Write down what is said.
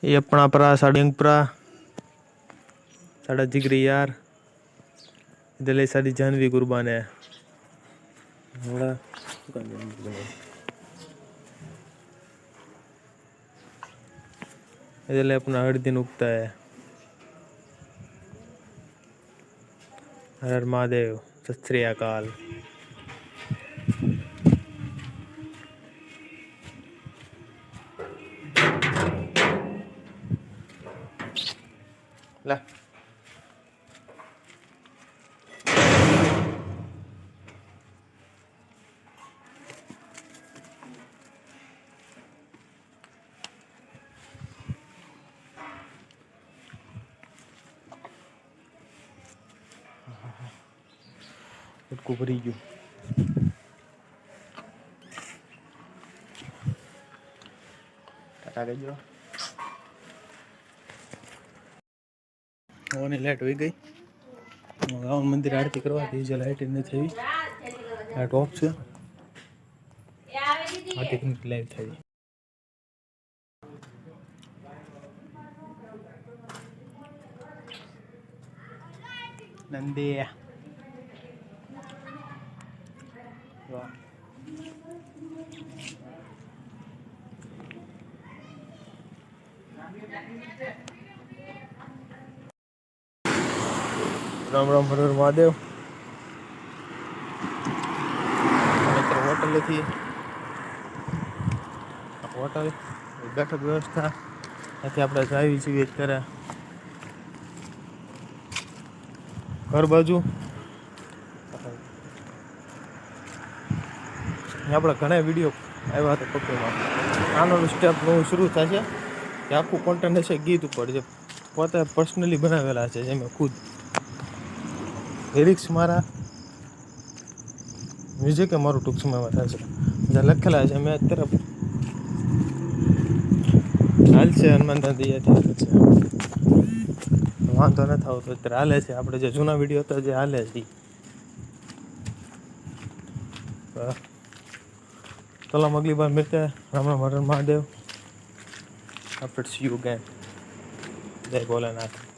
ये अपना परा साढ़ा साढ़ा जिगरी यार इधर सारी जानवी कुर्बान है। इधर अपना हर दिन उगता है। हर हर महादेव, सत श्री अकाल। ला को भरी गयो। टाटा गयो ओने लाइट होई गई। गाँव मंदिर आरती करवा दी जे लाइट ने थई लाइट ऑफ छे। आरती की लाइट थई नंदी वाह राम राम हर हर महादेव। होटल थी होटल बैठक व्यवस्था अभी આપણે જાવી છીએ અત્યારે ઘર બાજુ। આપણે ઘણા વિડીયો આવ્યા હતા પપ્પીમાં। આનો સ્ટેપ નવું શરૂ થશે કે આખું કોન્ટેન્ટ હશે ગીત ઉપર જે પોતે પર્સનલી બનાવેલા છે જે મેં ખુદ લિરિક્સ મારા મ્યુઝિક મારું ટૂંક સમયમાં થશે જે લખેલા છે મેં અત્યારે હાલ છે હનુમાન દાદીયાથી છે વાંધો નથી આવતો અત્યારે હાલે છે। આપણે જે જૂના વિડીયો હતા જે હાલે છે चलो हम अगली बार मिलते हैं। Ram Ram Har Har Mahadev. After see you again. जय भोलेनाथ।